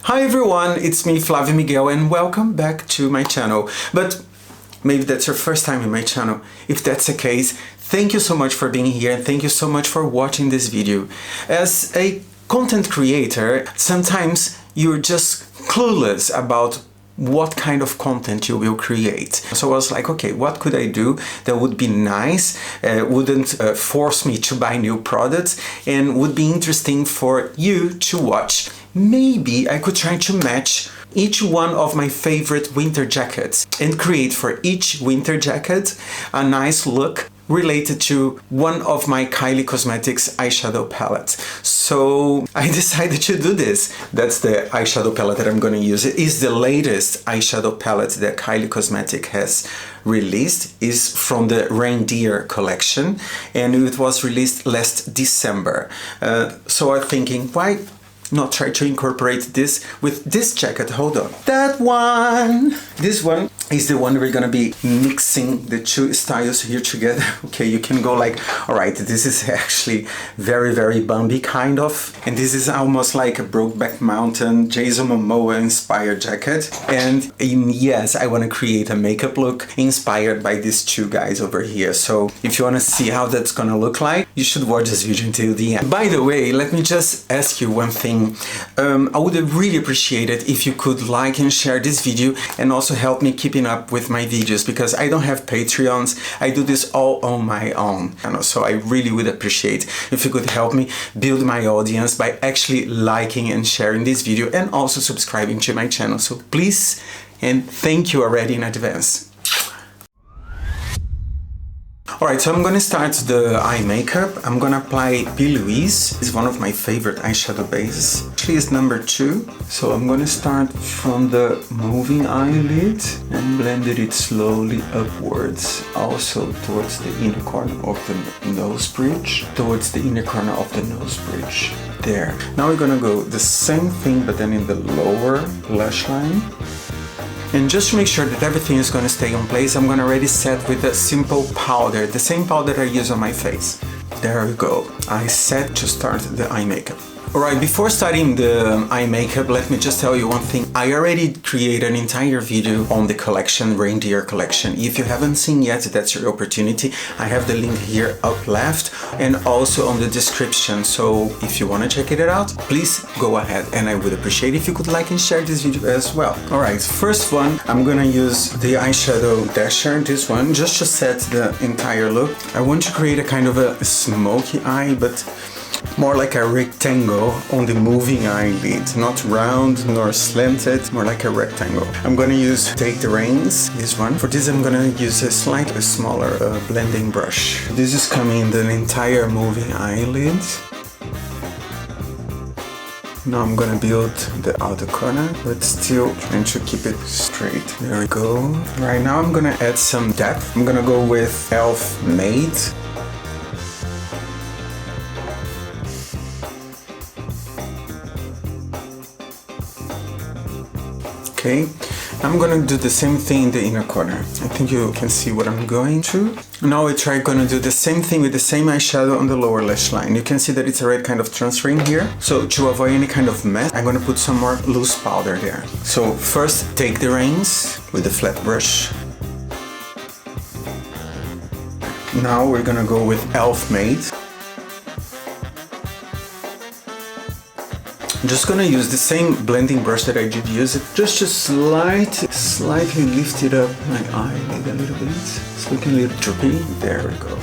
Hi everyone, it's me Flavio Miguel and welcome back to my channel. But maybe that's your first time in my channel. If that's the case, thank you so much for being here and thank you so much for watching this video. As a content creator, sometimes you're just clueless about what kind of content you will create. So I was like, okay, what could I do that would be nice, wouldn't force me to buy new products and would be interesting for you to watch. Maybe I could try to match each one of my favorite winter jackets and create for each winter jacket a nice look related to one of my Kylie Cosmetics eyeshadow palettes. So I decided to do this. That's the eyeshadow palette that I'm going to use. It is the latest eyeshadow palette that Kylie Cosmetics has released. Is from the Reindeer Collection and it was released last December. So I'm thinking, why not try to incorporate this with this jacket? Hold on. That one! This one is the one we're gonna be mixing the two styles here together. Okay, you can go like, all right, this is actually very Bambi kind of. And this is almost like a Brokeback Mountain, Jason Momoa inspired jacket. And yes, I wanna create a makeup look inspired by these two guys over here. So if you wanna see how that's gonna look like, you should watch this video until the end. By the way, let me just ask you one thing. I would really appreciate it if you could like and share this video and also help me keeping up with my videos, because I don't have Patreons. I do this all on my own, so I really would appreciate if you could help me build my audience by actually liking and sharing this video and also subscribing to my channel. So please and thank you already in advance. Alright, so I'm gonna start the eye makeup. I'm gonna apply P. Louise. It's one of my favorite eyeshadow bases. Actually, it's number 2. So I'm gonna start from the moving eyelid and blended it slowly upwards. Also towards the inner corner of the nose bridge. Towards the inner corner of the nose bridge. There. Now we're gonna go the same thing, but then in the lower lash line. And just to make sure that everything is going to stay in place, I'm going to already set with a simple powder, the same powder I use on my face. There we go. I set to start the eye makeup. Alright, before starting the eye makeup, let me just tell you one thing. I already created an entire video on the collection, Reindeer Collection. If you haven't seen yet, that's your opportunity. I have the link here up left and also on the description. So if you want to check it out, please go ahead and I would appreciate if you could like and share this video as well. Alright, first one, I'm gonna use the eyeshadow dasher, this one, just to set the entire look. I want to create a kind of a smoky eye, but more like a rectangle on the moving eyelid, not round nor slanted, more like a rectangle. I'm gonna take the reins, this one. For this I'm gonna use a slightly smaller blending brush. This is coming in the entire moving eyelid. Now I'm gonna build the outer corner, but still trying to keep it straight. There we go. Right now I'm gonna add some depth. I'm gonna go with Elf Made. Okay, I'm gonna do the same thing in the inner corner. I think you can see what I'm going to. Now we're gonna do the same thing with the same eyeshadow on the lower lash line. You can see that it's already kind of transferring here. So to avoid any kind of mess, I'm gonna put some more loose powder there. So first take the reins with the flat brush. Now we're gonna go with Elf Made. I'm just gonna use the same blending brush that I did use, just to slightly lift it up my eyelid a little bit. It's looking a little droopy. There we go.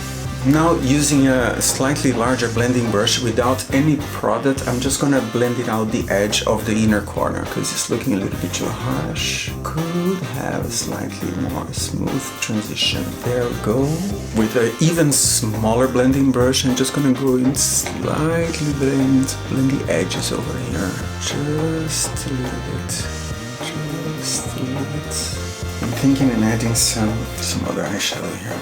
Now using a slightly larger blending brush without any product, I'm just gonna blend it out the edge of the inner corner because it's looking a little bit too harsh. Could have a slightly more smooth transition. There we go. With an even smaller blending brush, I'm just gonna go in slightly blend the edges over here. Just a little bit. Just a little bit. I'm thinking of adding some other eyeshadow here.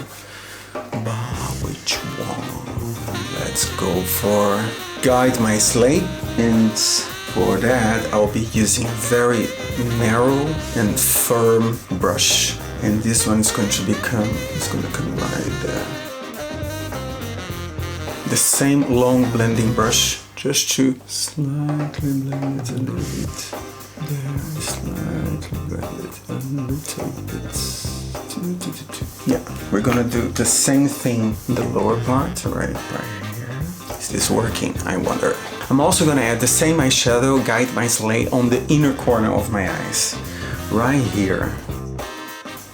Which one? Let's go for Guide My Sleigh, and for that I'll be using a very narrow and firm brush, and this one's going to come right there. The same long blending brush, just to slightly blend it a little bit. there, slightly blend it a little bit. Yeah, we're gonna do the same thing in the lower part, right here. Is this working? I wonder. I'm also gonna add the same eyeshadow, Guide My Sleigh, on the inner corner of my eyes, right here.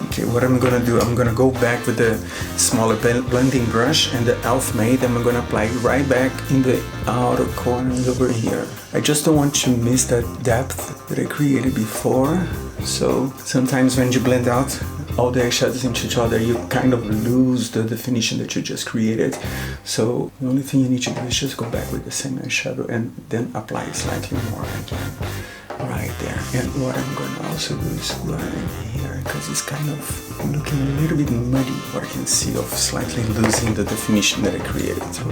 Okay, what I'm gonna do, I'm gonna go back with the smaller blending brush and the e.l.f. Made, and I'm gonna apply it right back in the outer corners over here. I just don't want to miss that depth that I created before. So sometimes when you blend out all the eyeshadows into each other, you kind of lose the definition that you just created. So the only thing you need to do is just go back with the same eyeshadow and then apply slightly more again. Right there. And what I'm gonna also do is right here, because it's kind of looking a little bit muddy, what I can see of slightly losing the definition that I created. So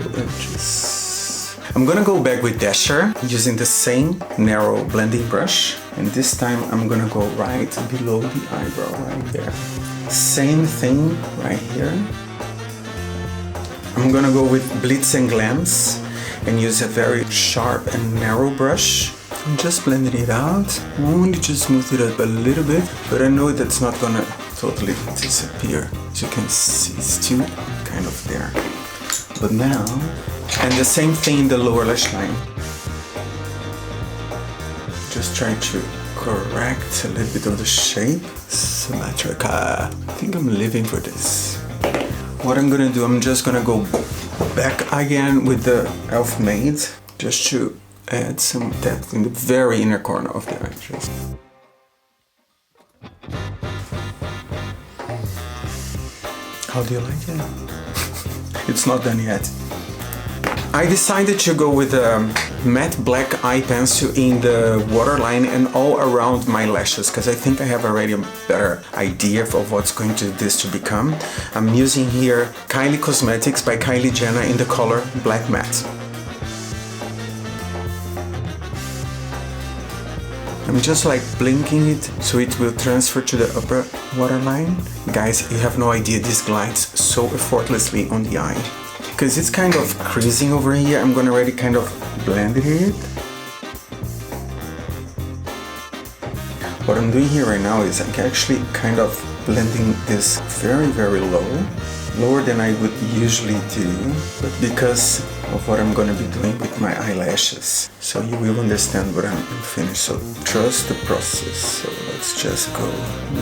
I'm gonna go back with Dasher using the same narrow blending brush, and this time I'm gonna go right below the eyebrow, right there. Same thing right here. I'm gonna go with Blitz and Glance and use a very sharp and narrow brush. I'm just blending it out, only to smooth it up a little bit, but I know that's not gonna totally disappear. As you can see, it's still kind of there. But now, and the same thing in the lower lash line. Just trying to correct a little bit of the shape. Symmetric. I think I'm living for this. What I'm gonna do, I'm just gonna go back again with the e.l.f. Made, just to add some depth in the very inner corner of the eye. How do you like it? It's not done yet. I decided to go with a matte black eye pencil in the waterline and all around my lashes, because I think I have already a better idea of what's going to this to become. I'm using here Kylie Cosmetics by Kylie Jenner in the color Black Matte. I'm just like blinking it so it will transfer to the upper waterline. Guys, you have no idea, this glides so effortlessly on the eye. Because it's kind of creasing over here, I'm gonna already kind of blend it. What I'm doing here right now is I'm actually kind of blending this very, very low. Lower than I would usually do, but because of what I'm gonna be doing with my eyelashes. So you will understand when I'm finished, so trust the process. So let's just go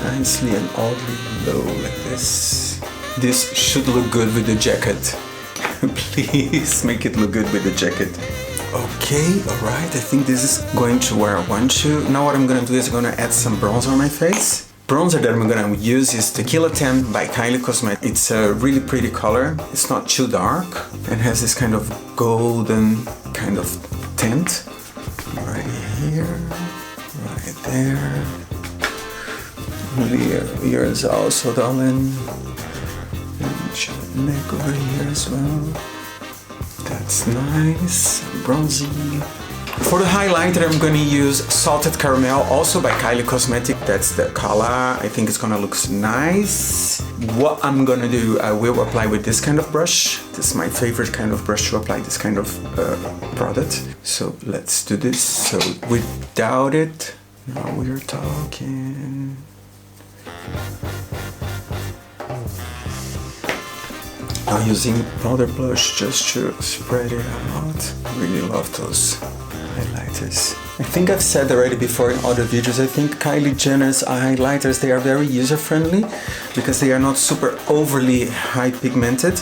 nicely and oddly low like this. This should look good with the jacket. Please make it look good with the jacket. Okay, alright, I think this is going to where I want to. Now what I'm gonna do is I'm gonna add some bronzer on my face. Bronzer that I'm gonna use is Tequila 10 by Kylie Cosmetics. It's a really pretty color. It's not too dark and has this kind of golden kind of tint. Right here, right there. Ears also, darling. And your neck over here as well. That's nice, bronzy. For the highlighter, I'm gonna use Salted Caramel, also by Kylie Cosmetics. That's the color. I think it's gonna look nice. What I'm gonna do, I will apply with this kind of brush. This is my favorite kind of brush to apply this kind of product. So let's do this. So without it, now we're talking. Now using powder blush just to spread it out. I really love those highlighters. I think I've said already before in other videos, I think Kylie Jenner's highlighters, they are very user-friendly because they are not super overly high pigmented.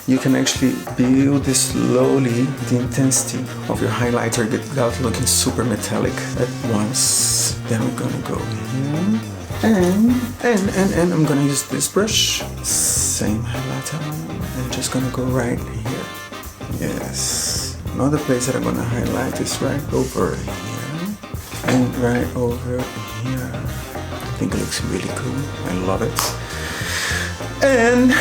You can actually build slowly the intensity of your highlighter without looking super metallic at once. Then we're gonna go here. And I'm gonna use this brush, same highlighter, I'm just gonna go right here. Yes, another place that I'm gonna highlight is right over here and right over here. I think it looks really cool, I love it. And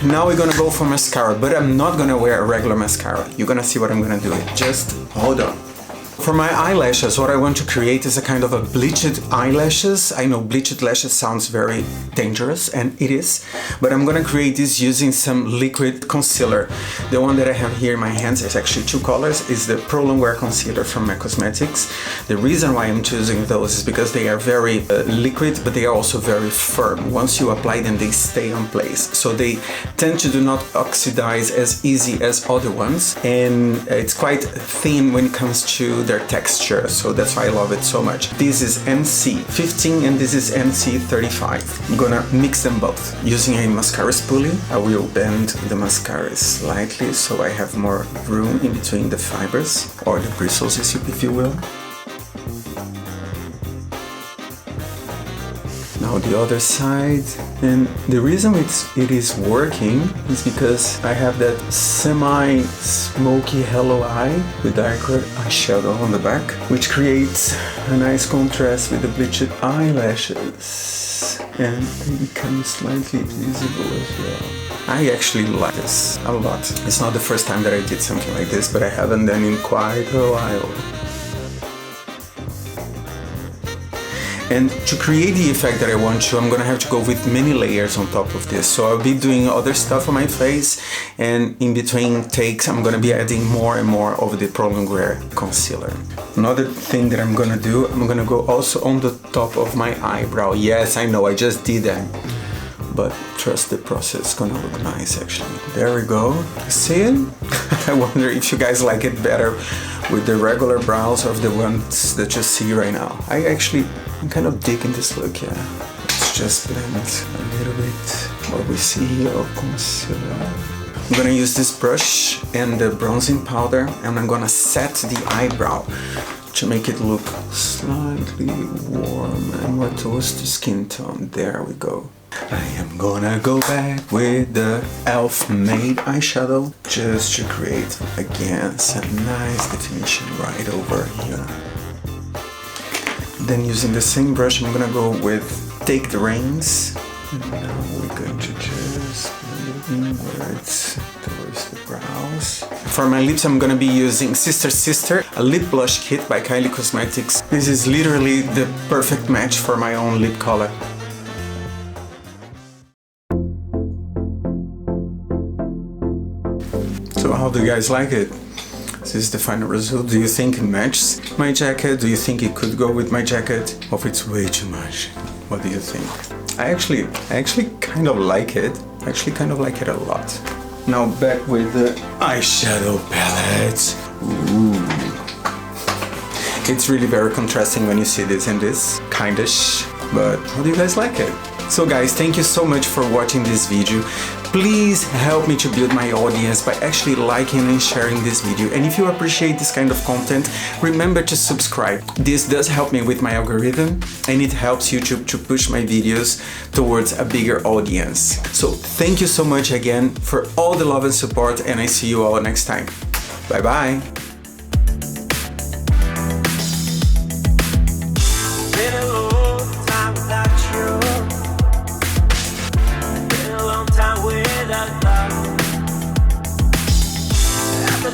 now we're gonna go for mascara, but I'm not gonna wear a regular mascara. You're gonna see what I'm gonna do. Just hold on. for my eyelashes, what I want to create is a kind of a bleached eyelashes. I know bleached lashes sounds very dangerous, and it is, but I'm gonna create this using some liquid concealer. The one that I have here in my hands is actually two colors. Is the Pro Longwear Concealer from Cosmetics. The reason why I'm choosing those is because they are very liquid, but they are also very firm. Once you apply them, they stay on place. So they tend to do not oxidize as easy as other ones, and it's quite thin when it comes to their texture, so that's why I love it so much. This is NC15 and this is NC35. I'm gonna mix them both. Using a mascara spoolie, I will bend the mascara slightly so I have more room in between the fibers, or the bristles if you will. Now the other side, and the reason it is working is because I have that semi-smoky hello eye with darker eyeshadow on the back, which creates a nice contrast with the bleached eyelashes, and they become slightly visible as well. I actually like this a lot. It's not the first time that I did something like this, but I haven't done in quite a while. And to create the effect that I want to, I'm gonna have to go with many layers on top of this. So I'll be doing other stuff on my face, and in between takes, I'm gonna be adding more and more of the Pro Longwear concealer. Another thing that I'm gonna do, I'm gonna go also on the top of my eyebrow. Yes, I know, I just did that. But trust the process, it's gonna look nice actually. There we go. See it? I wonder if you guys like it better with the regular brows or the ones that you see right now. I'm kind of digging this look, yeah. Let's just blend a little bit what we see here of concealer. I'm gonna use this brush and the bronzing powder, and I'm gonna set the eyebrow to make it look slightly warm and more towards the skin tone. There we go. I am gonna go back with the Elf Made eyeshadow just to create again some nice definition right over here. Then using the same brush, I'm gonna go with Take the Reins, and now we're going to just blend it inwards towards the brows. For my lips, I'm gonna be using Sister Sister, a lip blush kit by Kylie Cosmetics. This is literally the perfect match for my own lip color. So how do you guys like it? This is the final result. Do you think it matches my jacket? Do you think it could go with my jacket? Or if it's way too much? What do you think? I actually kind of like it. I actually kind of like it a lot. Now back with the eyeshadow palette. Ooh. It's really very contrasting when you see this and this. Kindish. But how do you guys like it? So guys, thank you so much for watching this video. Please help me to build my audience by actually liking and sharing this video. And if you appreciate this kind of content, remember to subscribe. This does help me with my algorithm, and it helps YouTube to push my videos towards a bigger audience. So thank you so much again for all the love and support, and I see you all next time. Bye bye.